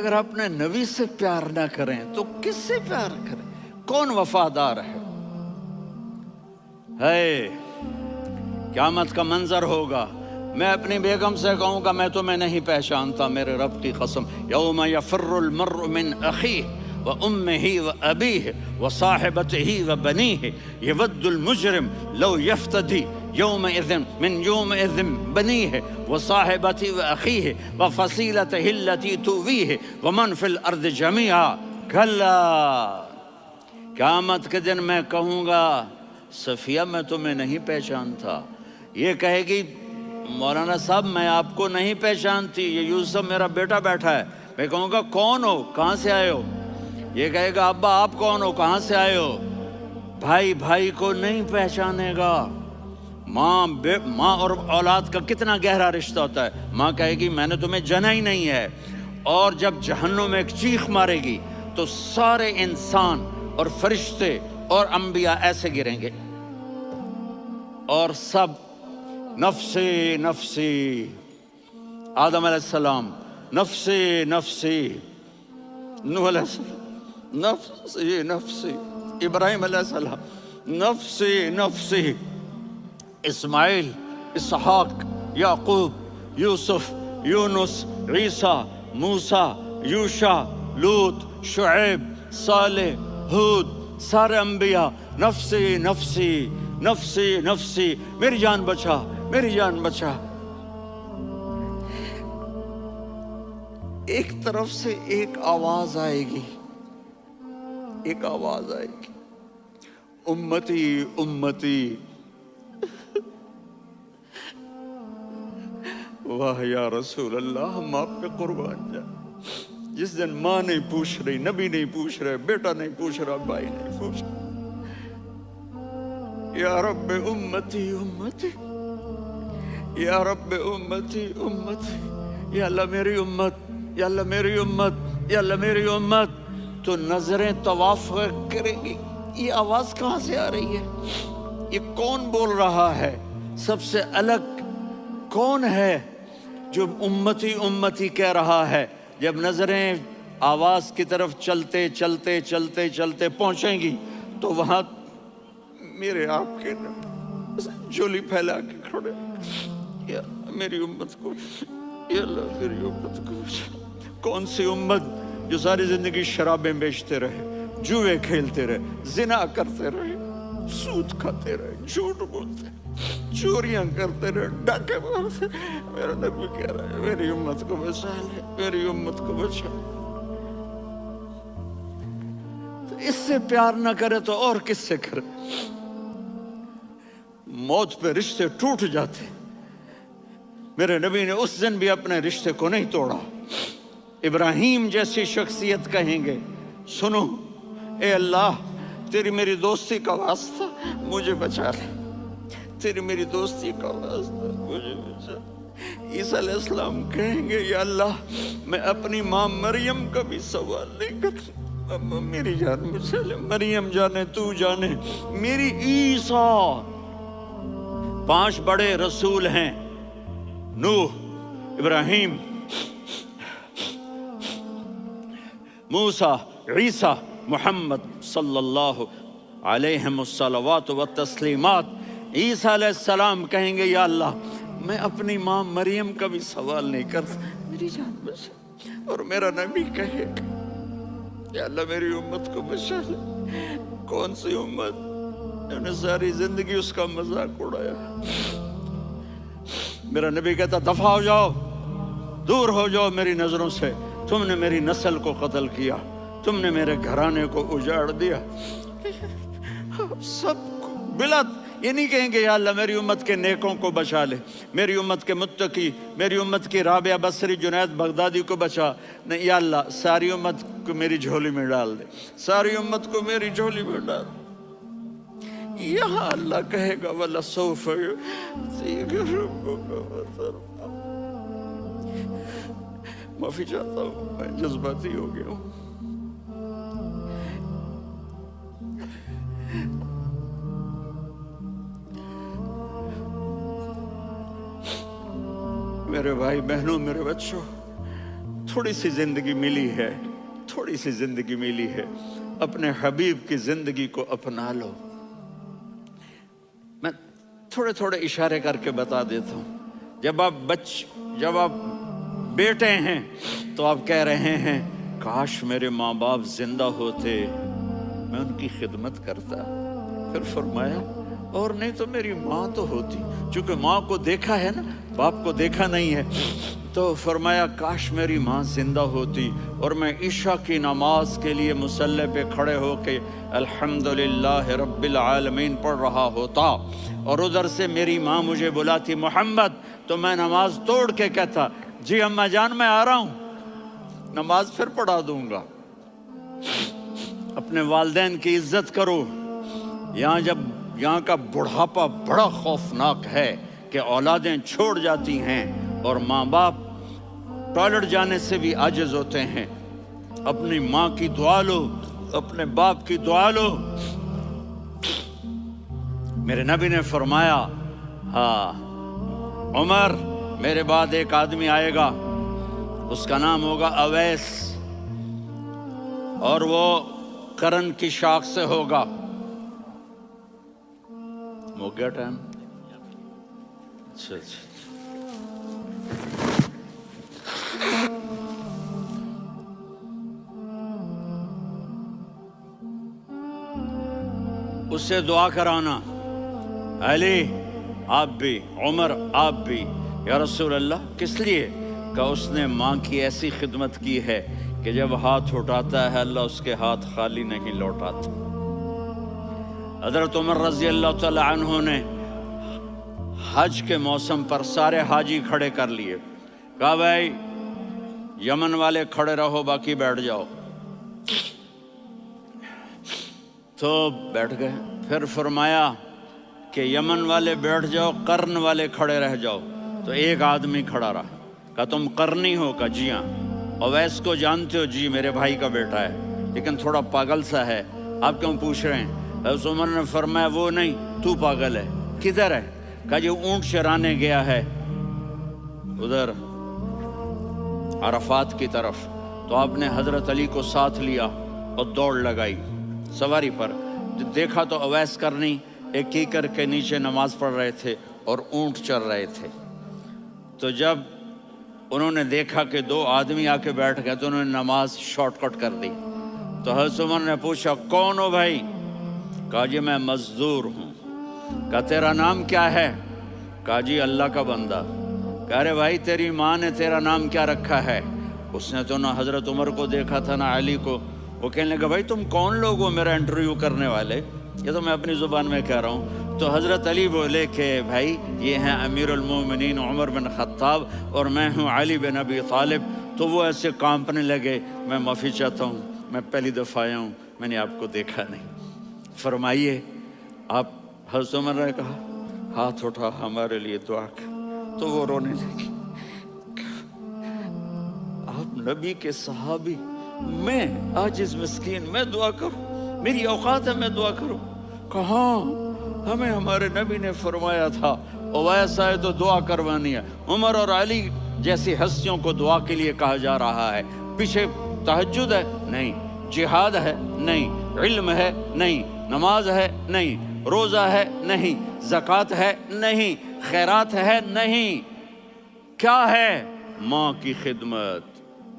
اگر اپنے نبی سے پیار نہ کریں تو کس سے پیار کریں؟ کون وفادار ہے؟ قیامت کا منظر ہوگا، میں اپنی بیگم سے کہوں گا میں تمہیں نہیں پہچانتا، میرے رب کی قسم، یوم یفر المرء من اخیہ وامہ وابیہ وصاحبتہ وبنیہ یود المجرم لو یفتدی یومئذ من یومئذ بنیہ وصاحبتہ واخیہ وفصیلتہ التی تؤویہ ومن فی الارض جمیعا کلا، قیامت کے دن میں کہوں گا صفیہ میں تمہیں نہیں پہچانتا، یہ کہے گی مولانا صاحب میں آپ کو نہیں پہچانتی، یہ یوسف میرا بیٹا بیٹھا ہے، میں کہوں گا کون ہو، کہاں سے آئے ہو؟ یہ کہے گا ابا آپ کون ہو، کہاں سے آئے ہو؟ بھائی بھائی کو نہیں پہچانے گا۔ ماں اور اولاد کا کتنا گہرا رشتہ ہوتا ہے، ماں کہے گی میں نے تمہیں جنا ہی نہیں ہے، اور جب جہنم میں ایک چیخ مارے گی تو سارے انسان اور فرشتے اور انبیاء ایسے گریں گے اور سب نفسی نفسی، آدم علیہ السلام نفسی نفسی، نوح علیہ السلام نفسی نفسی، ابراہیم علیہ السلام نفسی نفسی، اسماعیل، اسحاق، یعقوب، یوسف، یونس، عیسیٰ، موسیٰ، یوشع، لوط، شعیب، صالح، ہود، سارے انبیاء نفسی نفسی نفسی نفسی، میری جان بچا میری جان بچا۔ ایک طرف سے ایک آواز آئے گی، ایک آواز آئے گی، امتی امتی، واہ یا رسول اللہ ہم آپ پہ قربان جائیں۔ جس دن ماں نہیں پوچھ رہی، نبی نہیں پوچھ رہے، بیٹا نہیں پوچھ رہا، بھائی نہیں پوچھ رہا، یا رب امتی امتی، یا رب امتی امتی، یا اللہ میری امت، یا اللہ میری امت، یا اللہ میری امت، تو نظریں طواف کریں گی، یہ آواز کہاں سے آ رہی ہے؟ یہ کون بول رہا ہے؟ سب سے الگ کون ہے جو امتی امتی کہہ رہا ہے؟ جب نظریں آواز کی طرف چلتے چلتے چلتے چلتے پہنچیں گی تو وہاں میرے آپ کے جھولی پھیلا کے کھڑے، یا میری امت کو، یا اللہ میری امت کو۔ کون سی امت جو ساری زندگی شرابیں بیچتے رہے، جوئے کھیلتے رہے، زنا کرتے رہے، سود کھاتے رہے، جھوٹ بولتے رہے، چوریاں کرتے رہے، ڈاکے مارتے رہے؟ میرا نبی کہہ رہا ہے میری امت کو بچا لے، میری امت کو بچا لے۔ اس سے پیار نہ کرے تو اور کس سے کرے؟ موت پہ رشتے ٹوٹ جاتے، میرے نبی نے اس دن بھی اپنے رشتے کو نہیں توڑا۔ ابراہیم جیسی شخصیت کہیں گے سنو اے اللہ تیری میری دوستی کا واسطہ مجھے بچا لے، تیری میری دوستی کا واسطہ مجھے بچا لے۔ عیسیٰ علیہ السلام کہیں گے یا اللہ میں اپنی ماں مریم کا بھی سوال نہیں کرتا، میری جان بچا لے، مریم جانے تو جانے میری عیسیٰ۔ 5 بڑے رسول ہیں، نوح، ابراہیم، موسیٰ، عیسیٰ، محمد صلی اللہ علیہ الصلوات والتسلیمات۔ عیسیٰ علیہ السلام کہیں گے یا اللہ میں اپنی ماں مریم کا بھی سوال نہیں کرتا، میری جان بچا۔ اور میرا نبی کہے گا یا اللہ میری امت کو بچا لے۔ کون سی امت جنہوں نے ساری زندگی اس کا مذاق اڑایا؟ میرا نبی کہتا دفع ہو جاؤ، دور ہو جاؤ میری نظروں سے، تم نے میری نسل کو قتل کیا، تم نے میرے گھرانے کو اجاڑ دیا۔ سب کو بلا یہ نہیں کہیں گے یا اللہ میری امت کے نیکوں کو بچا لے، میری امت کے متقی، میری امت کی رابعہ بصری، جنید بغدادی کو بچا، نہیں یا اللہ ساری امت کو میری جھولی میں ڈال دے، ساری امت کو میری جھولی میں ڈال دے۔ یہاں اللہ کہے گا وَلَسَوْفَ يُعْطِيكَ رَبُّكَ فَتَرْضَىٰ۔ معافی چاہتا ہوں میں جذباتی ہو گیا ہوں۔ میرے بھائی بہنوں، میرے بچوں، تھوڑی سی زندگی ملی ہے، تھوڑی سی زندگی ملی ہے، اپنے حبیب کی زندگی کو اپنا لو۔ میں تھوڑے تھوڑے اشارے کر کے بتا دیتا ہوں۔ جب آپ بیٹے ہیں تو آپ کہہ رہے ہیں کاش میرے ماں باپ زندہ ہوتے، میں ان کی خدمت کرتا۔ پھر فرمایا اور نہیں تو میری ماں تو ہوتی، چونکہ ماں کو دیکھا ہے نا، باپ کو دیکھا نہیں ہے، تو فرمایا کاش میری ماں زندہ ہوتی اور میں عشاء کی نماز کے لیے مصلی پہ کھڑے ہو کے الحمدللہ رب العالمین پڑھ رہا ہوتا، اور ادھر سے میری ماں مجھے بلاتی محمد، تو میں نماز توڑ کے کہتا جی اماں جان میں آ رہا ہوں، نماز پھر پڑھا دوں گا۔ اپنے والدین کی عزت کرو۔ یہاں کا بڑھاپا بڑا خوفناک ہے کہ اولادیں چھوڑ جاتی ہیں اور ماں باپ ٹوائلٹ جانے سے بھی عاجز ہوتے ہیں۔ اپنی ماں کی دعا لو، اپنے باپ کی دعا لو۔ میرے نبی نے فرمایا ہاں عمر میرے بعد ایک آدمی آئے گا، اس کا نام ہوگا اویس، اور وہ کرن کی شاخ سے ہوگا۔ ہو گیا ٹائم؟ اچھا اس سے دعا کرانا، علی آپ بھی، عمر آپ بھی، یا رسول اللہ کس لیے؟ کہ اس نے ماں کی ایسی خدمت کی ہے کہ جب ہاتھ اٹھاتا ہے اللہ اس کے ہاتھ خالی نہیں لوٹاتا۔ حضرت عمر رضی اللہ تعالی عنہ نے حج کے موسم پر سارے حاجی کھڑے کر لیے، کہا بھائی یمن والے کھڑے رہو باقی بیٹھ جاؤ، تو بیٹھ گئے۔ پھر فرمایا کہ یمن والے بیٹھ جاؤ، قرن والے کھڑے رہ جاؤ، تو ایک آدمی کھڑا رہا، کہا تم قرنی ہو؟ کہا جی ہاں۔ اویس کو جانتے ہو؟ جی میرے بھائی کا بیٹا ہے لیکن تھوڑا پاگل سا ہے، آپ کیوں پوچھ رہے ہیں؟ حضرت عمر نے فرمایا وہ نہیں، تو پاگل ہے۔ کدھر ہے؟ کہا جی اونٹ چرانے گیا ہے ادھر عرفات کی طرف۔ تو آپ نے حضرت علی کو ساتھ لیا اور دوڑ لگائی سواری پر۔ دیکھا تو اویس کرنی ایک کیکر کے نیچے نماز پڑھ رہے تھے اور اونٹ چر رہے تھے۔ تو جب انہوں نے دیکھا کہ دو آدمی آ کے بیٹھ گئے تو انہوں نے نماز شارٹ کٹ کر دی۔ تو حضرت عمر نے پوچھا کون ہو بھائی؟ کہا جی میں مزدور ہوں۔ کہا تیرا نام کیا ہے؟ کہا جی اللہ کا بندہ۔ کہا ارے بھائی تیری ماں نے تیرا نام کیا رکھا ہے؟ اس نے تو نہ حضرت عمر کو دیکھا تھا نہ علی کو۔ وہ کہنے لگا بھائی تم کون لوگ ہو میرا انٹرویو کرنے والے؟ یہ تو میں اپنی زبان میں کہہ رہا ہوں۔ تو حضرت علی بولے کہ بھائی یہ ہیں امیر المومنین عمر بن خطاب اور میں ہوں علی بن ابی طالب۔ تو وہ ایسے کانپنے لگے، میں معافی چاہتا ہوں، میں پہلی دفعہ آیا ہوں، میں نے آپ کو دیکھا نہیں، فرمائیے آپ۔ حضرت عمر نے کہا ہاتھ اٹھا ہمارے لیے دعا کر، تو وہ رونے لگی۔ آپ نبی کے صحابی، میں عاجز مسکین میں دعا کروں؟ میری اوقات ہے میں دعا کروں؟ کہاں، ہمیں ہمارے نبی نے فرمایا تھا اویس آئے تو دعا کروانی ہے۔ عمر اور علی جیسی ہستیوں کو دعا کے لیے کہا جا رہا ہے۔ پیچھے تہجد ہے؟ نہیں۔ جہاد ہے؟ نہیں۔ علم ہے؟ نہیں۔ نماز ہے؟ نہیں۔ روزہ ہے؟ نہیں۔ زکوٰۃ ہے؟ نہیں۔ خیرات ہے؟ نہیں۔ کیا ہے؟ ماں کی خدمت،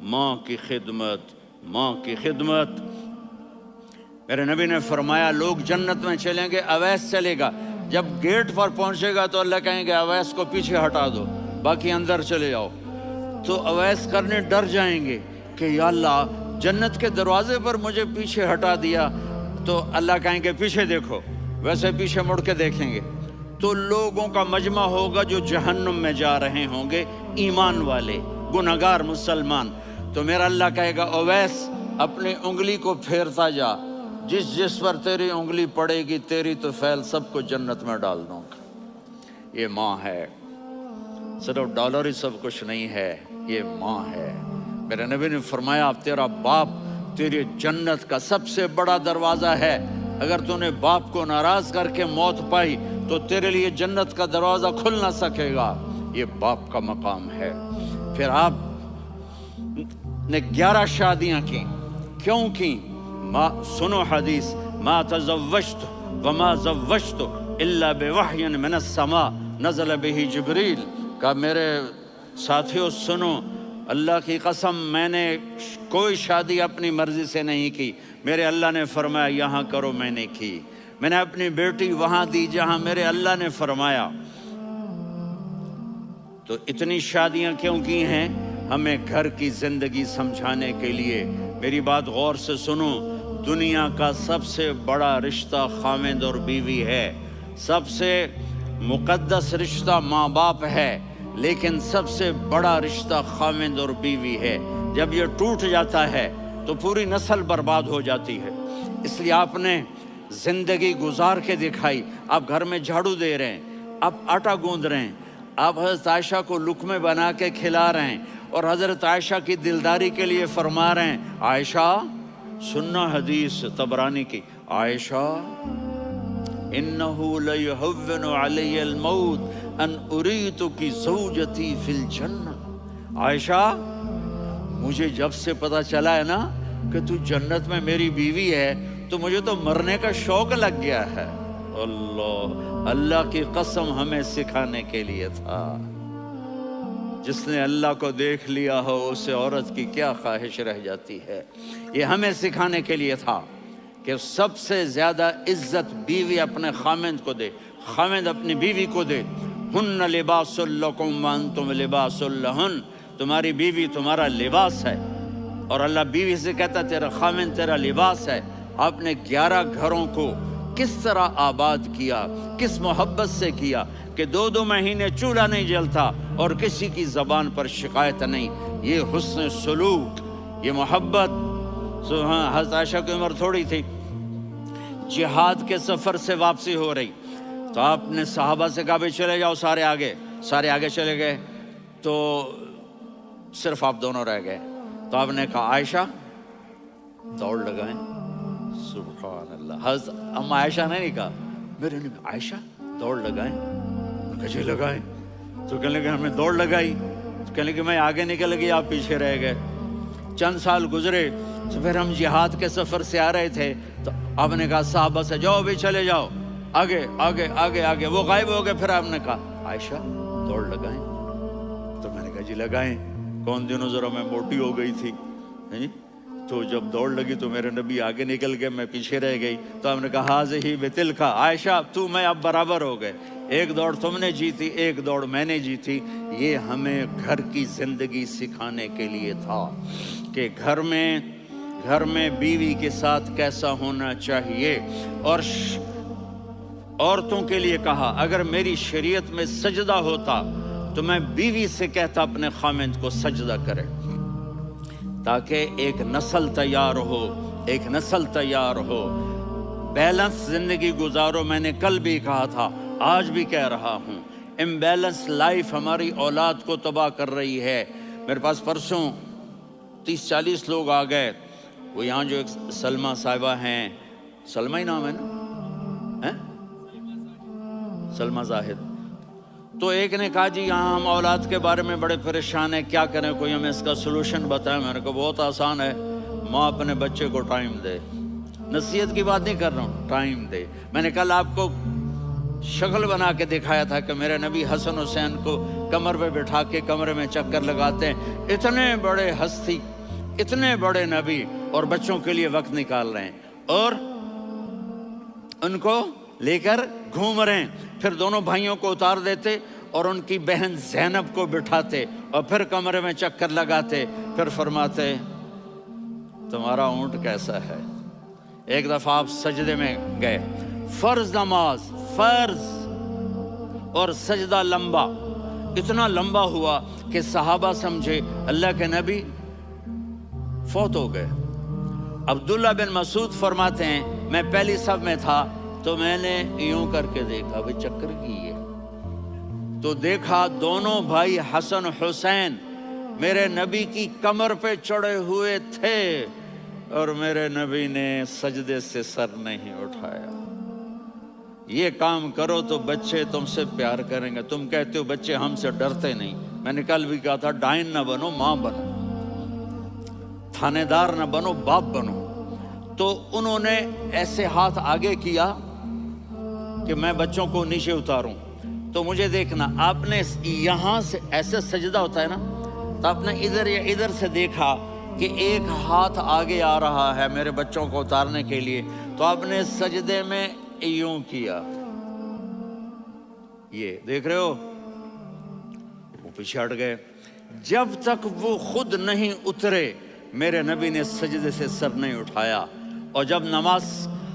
ماں کی خدمت، ماں کی خدمت۔ میرے نبی نے فرمایا لوگ جنت میں چلیں گے، اویس چلے گا، جب گیٹ پر پہنچے گا تو اللہ کہیں گے اویس کو پیچھے ہٹا دو، باقی اندر چلے جاؤ۔ تو اویس کرنے ڈر جائیں گے کہ یا اللہ جنت کے دروازے پر مجھے پیچھے ہٹا دیا، تو اللہ کہیں گے پیچھے دیکھو، ویسے پیچھے مڑ کے دیکھیں گے تو لوگوں کا مجمع ہوگا جو جہنم میں جا رہے ہوں گے، ایمان والے، گنہگار مسلمان۔ تو میرا اللہ کہے گا اویس اپنی انگلی کو پھیرتا جا، جس پر تیری انگلی پڑے گی تیری تو فیل سب کو جنت میں ڈال دوں گا۔ یہ ماں ہے، صرف ڈالر ہی سب کچھ نہیں ہے، یہ ماں ہے۔ میرے نبی نے فرمایا تیرا باپ تیری جنت کا سب سے بڑا دروازہ ہے، اگر تو نے باپ کو ناراض کر کے موت پائی تو تیرے لیے جنت کا دروازہ کھل نہ سکے گا۔ یہ باپ کا مقام ہے۔ پھر آپ نے 11 شادیاں کی. کیوں کی؟ سنو حدیث، ما تزوجت وما زوجت الا بوحی من السماء نزل به جبریل. کہا میرے ساتھیوں سنو، اللہ کی قسم میں نے کوئی شادی اپنی مرضی سے نہیں کی. میرے اللہ نے فرمایا یہاں کرو، میں نے کی. میں نے اپنی بیٹی وہاں دی جہاں میرے اللہ نے فرمایا. تو اتنی شادیاں کیوں کی ہیں؟ ہمیں گھر کی زندگی سمجھانے کے لیے. میری بات غور سے سنو، دنیا کا سب سے بڑا رشتہ خاوند اور بیوی ہے. سب سے مقدس رشتہ ماں باپ ہے، لیکن سب سے بڑا رشتہ خاوند اور بیوی ہے. جب یہ ٹوٹ جاتا ہے تو پوری نسل برباد ہو جاتی ہے. اس لیے آپ نے زندگی گزار کے دکھائی. آپ گھر میں جھاڑو دے رہے ہیں، آپ آٹا گوندھ رہے ہیں، آپ حضرت عائشہ کو لقمے بنا کے کھلا رہے ہیں، اور حضرت عائشہ کی دلداری کے لیے فرما رہے ہیں عائشہ سننا حدیث طبرانی کی، عائشہ انہو لیہون علی الموت ان اریتکی زوجتی فی الجنہ. عائشہ مجھے جب سے پتا چلا ہے نا کہ تو جنت میں میری بیوی ہے تو مجھے تو مرنے کا شوق لگ گیا ہے. اللہ کی قسم ہمیں سکھانے کے لیے تھا. جس نے اللہ کو دیکھ لیا ہو اسے عورت کی کیا خواہش رہ جاتی ہے. یہ ہمیں سکھانے کے لیے تھا کہ سب سے زیادہ عزت بیوی اپنے خاوند کو دے، خاوند اپنی بیوی کو دے. ہن لباس لکم وانتم لباس لہن، تمہاری بیوی تمہارا لباس ہے. اور اللہ بیوی سے کہتا تیرا خاوند تیرا لباس ہے. آپ نے 11 گھروں کو کس طرح آباد کیا، کس محبت سے کیا کہ 2 مہینے چولہا نہیں جلتا اور کسی کی زبان پر شکایت نہیں. یہ حسن سلوک، یہ محبت. حضرت عائشہ کی عمر تھوڑی تھی، جہاد کے سفر سے واپسی ہو رہی تو آپ نے صحابہ سے کہا بھی چلے جاؤ سارے آگے چلے گئے تو صرف آپ دونوں رہ گئے. تو آپ نے کہا عائشہ دوڑ لگائیں. سبحان اللہ. حضرت اما عائشہ نے نہیں کہا، میرے نے عائشہ دوڑ لگائیں. کہا لگائیں. تو کہنے لگے ہمیں دوڑ لگائی. تو کہنے لگے میں آگے نکل گئی، آپ پیچھے رہ گئے. چند سال گزرے تو پھر ہم جہاد کے سفر سے آ رہے تھے تو آپ نے کہا صحابہ سے جاؤ بھی چلے جاؤ آگے. وہ غائب ہو گئے. پھر آپ نے کہا عائشہ دوڑ لگائیں. تو میں نے کہا جی لگائیں. کون دنوں ذرا میں موٹی ہو گئی تھی، تو جب دوڑ لگی تو میرے نبی آگے نکل گئے، میں پیچھے رہ گئی. تو ہم نے کہا ہاذہ بتلکا، عائشہ تو میں اب برابر ہو گئے. ایک دوڑ تم نے جیتی، ایک دوڑ میں نے جیتی. یہ ہمیں گھر کی زندگی سکھانے کے لیے تھا کہ گھر میں بیوی کے ساتھ کیسا ہونا چاہیے. اور عورتوں کے لیے کہا اگر میری شریعت میں سجدہ ہوتا تو میں بیوی سے کہتا اپنے خاوند کو سجدہ کرے، تاکہ ایک نسل تیار ہو. بیلنس زندگی گزارو. میں نے کل بھی کہا تھا، آج بھی کہہ رہا ہوں، امبیلنس لائف ہماری اولاد کو تباہ کر رہی ہے. میرے پاس پرسوں 30-40 لوگ آ گئے. وہ یہاں جو ایک سلمہ صاحبہ ہیں، سلمہ ہی نام ہے نا، سلمہ زاہد. تو ایک نے کہا جی یہاں ہم اولاد کے بارے میں بڑے پریشان ہیں، کیا کریں، کوئی ہمیں اس کا سلوشن بتائیں. میں نے کہا بہت آسان ہے، ماں اپنے بچے کو ٹائم دے. نصیحت کی بات نہیں کر رہا ہوں، ٹائم دے. میں نے کل آپ کو شکل بنا کے دکھایا تھا کہ میرے نبی حسن حسین کو کمر پہ بٹھا کے کمرے میں چکر لگاتے ہیں. اتنے بڑے ہستی، اتنے بڑے نبی، اور بچوں کے لیے وقت نکال رہے ہیں اور ان کو لے کر گھوم رہے ہیں. پھر دونوں بھائیوں کو اتار دیتے اور ان کی بہن زینب کو بٹھاتے اور پھر کمرے میں چکر لگاتے. پھر فرماتے تمہارا اونٹ کیسا ہے. ایک دفعہ آپ سجدے میں گئے، فرض نماز، فرض، اور سجدہ لمبا، اتنا لمبا ہوا کہ صحابہ سمجھے اللہ کے نبی فوت ہو گئے. عبداللہ بن مسعود فرماتے ہیں میں پہلی صف میں تھا تو میں نے یوں کر کے دیکھا، بھئی چکر کی ہے، تو دیکھا دونوں بھائی حسن حسین میرے نبی کی کمر پہ چڑھے ہوئے تھے اور میرے نبی نے سجدے سے سر نہیں اٹھایا. یہ کام کرو تو بچے تم سے پیار کریں گے. تم کہتے ہو بچے ہم سے ڈرتے نہیں. میں نے کل بھی کہا تھا ڈائن نہ بنو، ماں بنو. تھانے دار نہ بنو، باپ بنو۔ تو انہوں نے ایسے ہاتھ آگے کیا کہ میں بچوں کو نیچے اتاروں۔ تو مجھے دیکھنا، آپ نے یہاں سے ایسے سجدہ ہوتا ہے نا، تو آپ نے ادھر یا ادھر سے دیکھا کہ ایک ہاتھ آگے آ رہا ہے میرے بچوں کو اتارنے کے لیے، تو آپ نے سجدے میں یوں کیا، یہ دیکھ رہے ہو، وہ پیچھے ہٹ گئے۔ جب تک وہ خود نہیں اترے میرے نبی نے سجدے سے سر نہیں اٹھایا۔ اور جب نماز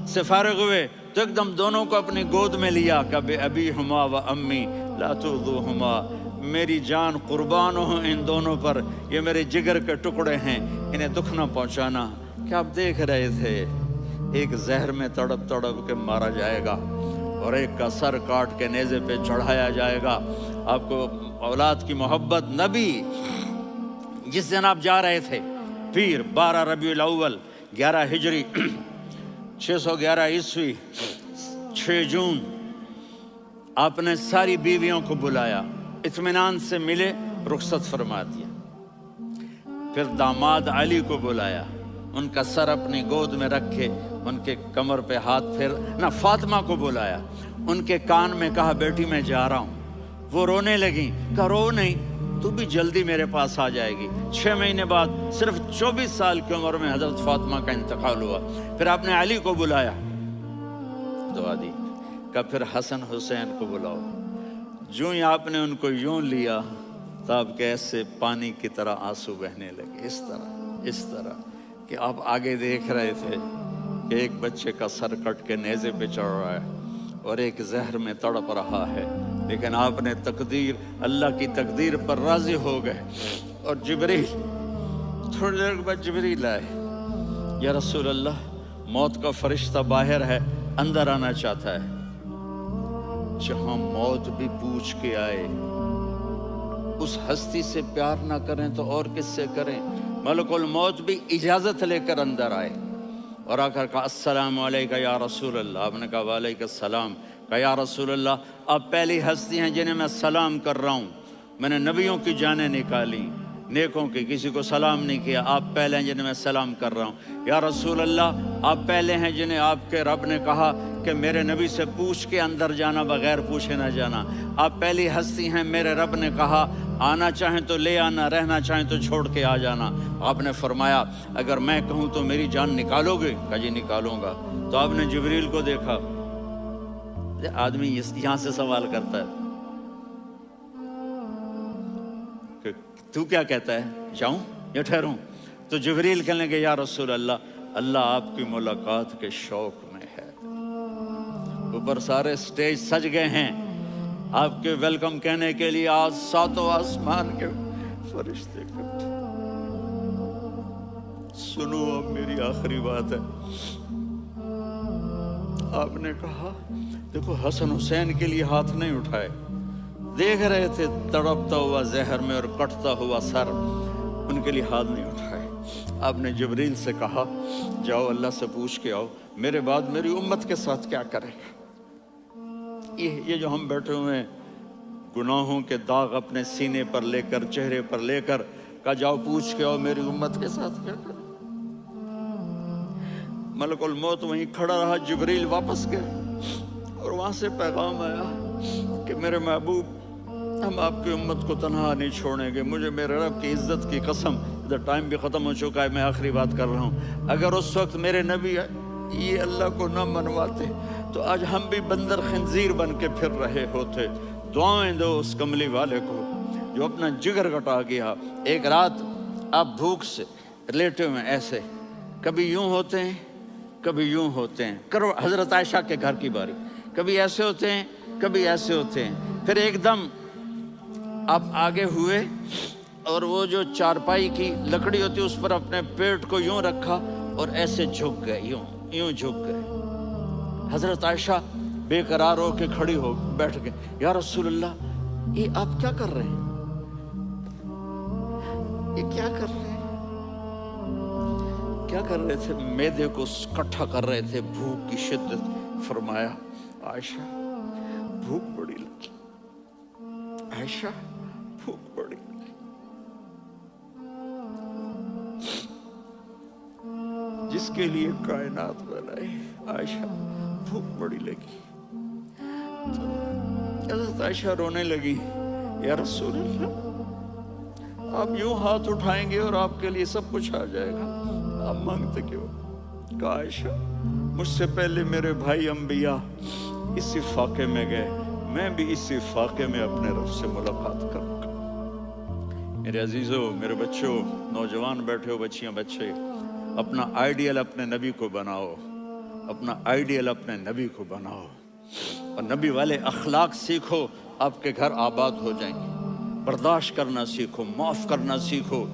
سے فارغ ہوئے تو ایک دم دونوں کو اپنی گود میں لیا، کبھی ابی ہما و امی لا تؤذوہما، میری جان قربان ہو ان دونوں پر، یہ میرے جگر کے ٹکڑے ہیں، انہیں دکھ نہ پہنچانا۔ کیا آپ دیکھ رہے تھے؟ ایک زہر میں تڑپ تڑپ کے مارا جائے گا اور ایک کا سر کاٹ کے نیزے پہ چڑھایا جائے گا۔ آپ کو اولاد کی محبت، نبی جس دن آپ جا رہے تھے، پیر 12 ربیع الاول 11 ہجری 611 عیسوی 6 جون، آپ نے ساری بیویوں کو بلایا، اطمینان سے ملے، رخصت فرما دیا۔ پھر داماد علی کو بلایا، ان کا سر اپنی گود میں رکھے، ان کے کمر پہ ہاتھ پھیر نہ، فاطمہ کو بلایا، ان کے کان میں کہا بیٹی میں جا رہا ہوں۔ وہ رونے لگیں، کہا رو نہیں، تو بھی جلدی میرے پاس آ جائے گی۔ 6 مہینے بعد صرف 24 سال کی عمر میں حضرت فاطمہ کا انتقال ہوا۔ پھر آپ نے علی کو بلایا، دعا دی، کہا پھر حسن حسین کو بلاؤ۔ جو ہی آپ نے ان کو یوں لیا تو آپ کے ایسے پانی کی طرح آنسو بہنے لگے، اس طرح کہ آپ آگے دیکھ رہے تھے کہ ایک بچے کا سر کٹ کے نیزے پہ چڑھ رہا ہے اور ایک زہر میں تڑپ رہا ہے، لیکن آپ نے تقدیر، اللہ کی تقدیر پر راضی ہو گئے۔ اور جبریل، تھوڑی دیر کے بعد جبریل آئے، یا رسول اللہ موت کا فرشتہ باہر ہے، اندر آنا چاہتا ہے۔ جہاں موت بھی پوچھ کے آئے، اس ہستی سے پیار نہ کریں تو اور کس سے کریں؟ ملک الموت بھی اجازت لے کر اندر آئے اور آ کر کہا السلام علیکہ یا رسول اللہ۔ آپ نے کہا وعلیکم السلام۔ کہا یا رسول اللہ آپ پہلی ہستی ہیں جنہیں میں سلام کر رہا ہوں، میں نے نبیوں کی جانیں نکالی، نیکوں کی، کسی کو سلام نہیں کیا، آپ پہلے ہیں جنہیں میں سلام کر رہا ہوں۔ یا رسول اللہ آپ پہلے ہیں جنہیں آپ کے رب نے کہا کہ میرے نبی سے پوچھ کے اندر جانا، بغیر پوچھے نہ جانا۔ آپ پہلی ہستی ہیں، میرے رب نے کہا آنا چاہیں تو لے آنا، رہنا چاہیں تو چھوڑ کے آ جانا۔ آپ نے فرمایا اگر میں کہوں تو میری جان نکالو گے؟ کہا جی نکالوں گا۔ تو آپ نے جبریل کو دیکھا، آدمی یہاں سے سوال کرتا ہے کہ تو کیا کہتا ہے، جاؤں یا ٹھہروں؟ تو جبریل کہنے لگے یا رسول اللہ، اللہ آپ کی ملاقات کے شوق میں ہے۔ اوپر سارے سٹیج سج گئے ہیں آپ کے ویلکم کہنے کے لیے، آج 7 آسمان کے فرشتے اکٹھے۔ سنو اب میری آخری بات ہے۔ آپ نے کہا دیکھو حسن حسین کے لیے ہاتھ نہیں اٹھائے، دیکھ رہے تھے تڑپتا ہوا زہر میں اور کٹتا ہوا سر، ان کے لیے ہاتھ نہیں اٹھائے۔ آپ نے جبریل سے کہا جاؤ اللہ سے پوچھ کے آؤ میرے بعد میری امت کے ساتھ کیا کرے گا۔ یہ جو ہم بیٹھے ہوئے ہیں گناہوں کے داغ اپنے سینے پر لے کر، چہرے پر لے کر، کہا جاؤ پوچھ کے آؤ میری امت کے ساتھ کیا کرے۔ ملک الموت وہیں کھڑا رہا، جبریل واپس گئے اور وہاں سے پیغام آیا کہ میرے محبوب ہم آپ کی امت کو تنہا نہیں چھوڑیں گے، مجھے میرے رب کی عزت کی قسم، ادھر ٹائم بھی ختم ہو چکا ہے، میں آخری بات کر رہا ہوں، اگر اس وقت میرے نبی یہ اللہ کو نہ منواتے تو آج ہم بھی بندر خنزیر بن کے پھر رہے ہوتے۔ دعائیں دو اس کملی والے کو جو اپنا جگر کٹا گیا۔ ایک رات آپ بھوک سے لیٹے ہوئے ایسے، کبھی یوں ہوتے ہیں کبھی یوں ہوتے ہیں، کرو حضرت عائشہ کے گھر کی باری، کبھی ایسے ہوتے ہیں کبھی ایسے ہوتے ہیں، پھر ایک دم آپ آگے ہوئے اور وہ جو چارپائی کی لکڑی ہوتی اس پر اپنے پیٹ کو یوں رکھا اور ایسے جھک گئے، یوں جھک گئے۔ حضرت عائشہ بے قرار ہو کے کھڑی ہو بیٹھ گئے، یا رسول اللہ یہ آپ کیا کر رہے ہیں، یہ کیا کر رہے ہیں؟ کیا کر رہے تھے؟ معدے کو کٹھا کر رہے تھے، بھوک کی شدت۔ فرمایا عائشہ بھوک بڑی لگی، عائشہ بھوک بڑی لگی۔ جس کے لیے کائنات بنائی. عائشہ بھوک بڑی لگی تو حضرت عائشہ رونے لگی. یا رسول اللہ، آپ یوں ہاتھ اٹھائیں گے اور آپ کے لیے سب کچھ آ جائے گا، آپ مانگتے کیوں؟ کہا عائشہ مجھ سے پہلے میرے بھائی انبیاء اسی فاقے میں گئے، میں بھی اسی فاقے میں اپنے رب سے ملاقات کروں گا. میرے عزیزوں، میرے بچوں، نوجوان بیٹھے ہو، بچیاں بچے، اپنا آئیڈیل اپنے نبی کو بناؤ، اپنا آئیڈیل اپنے نبی کو بناؤ اور نبی والے اخلاق سیکھو، آپ کے گھر آباد ہو جائیں گے. برداشت کرنا سیکھو، معاف کرنا سیکھو.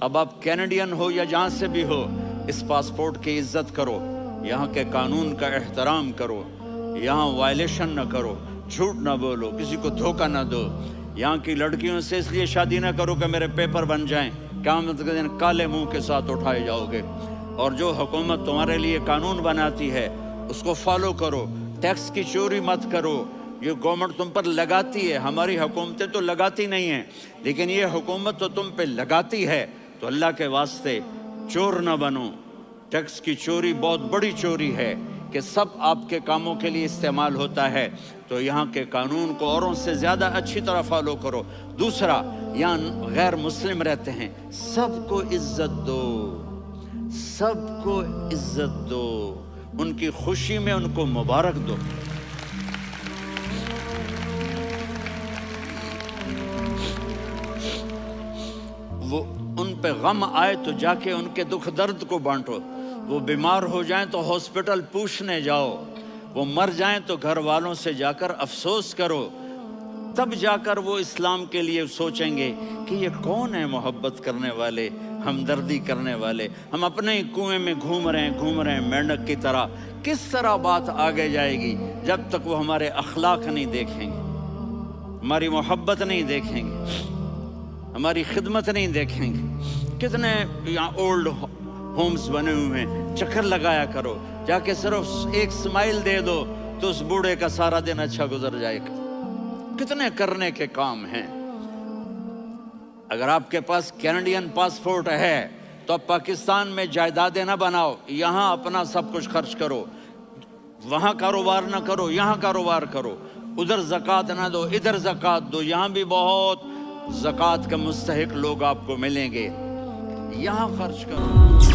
اب آپ کینیڈین ہو یا جہاں سے بھی ہو، اس پاسپورٹ کی عزت کرو، یہاں کے قانون کا احترام کرو، یہاں وائلیشن نہ کرو، جھوٹ نہ بولو، کسی کو دھوکہ نہ دو. یہاں کی لڑکیوں سے اس لیے شادی نہ کرو کہ میرے پیپر بن جائیں، قیامت کے دن کالے منہ کے ساتھ اٹھائے جاؤ گے. اور جو حکومت تمہارے لیے قانون بناتی ہے اس کو فالو کرو. ٹیکس کی چوری مت کرو، یہ گورنمنٹ تم پر لگاتی ہے، ہماری حکومتیں تو لگاتی نہیں ہیں، لیکن یہ حکومت تو تم پہ لگاتی ہے. تو اللہ کے واسطے چور نہ بنو. ٹیکس کی چوری بہت بڑی چوری ہے کہ سب آپ کے کاموں کے لیے استعمال ہوتا ہے. تو یہاں کے قانون کو اوروں سے زیادہ اچھی طرح فالو کرو. دوسرا، یہاں غیر مسلم رہتے ہیں، سب کو عزت دو، سب کو عزت دو، ان کی خوشی میں ان کو مبارک دو. وہ ان پہ غم آئے تو جا کے ان کے دکھ درد کو بانٹو. وہ بیمار ہو جائیں تو ہاسپٹل پوچھنے جاؤ، وہ مر جائیں تو گھر والوں سے جا کر افسوس کرو. تب جا کر وہ اسلام کے لیے سوچیں گے کہ یہ کون ہے محبت کرنے والے، ہمدردی کرنے والے. ہم اپنے ہی کنویں میں گھوم رہے ہیں مینڈک کی طرح. کس طرح بات آگے جائے گی جب تک وہ ہمارے اخلاق نہیں دیکھیں گے، ہماری محبت نہیں دیکھیں گے، ہماری خدمت نہیں دیکھیں گے. کتنے یہاں اولڈ ہومز بنے ہوئے ہیں، چکر لگایا کرو، جا کے صرف ایک سمائل دے دو تو اس بوڑھے کا سارا دن اچھا گزر جائے گا. کتنے کرنے کے کام ہیں. اگر آپ کے پاس کینیڈین پاسپورٹ ہے تو اب پاکستان میں جائیدادیں نہ بناؤ، یہاں اپنا سب کچھ خرچ کرو. وہاں کاروبار نہ کرو، یہاں کاروبار کرو. ادھر زکوٰۃ نہ دو، ادھر زکوٰۃ دو. یہاں بھی بہت زکوٰۃ کے مستحق لوگ آپ کو ملیں گے، یہاں خرچ کرو.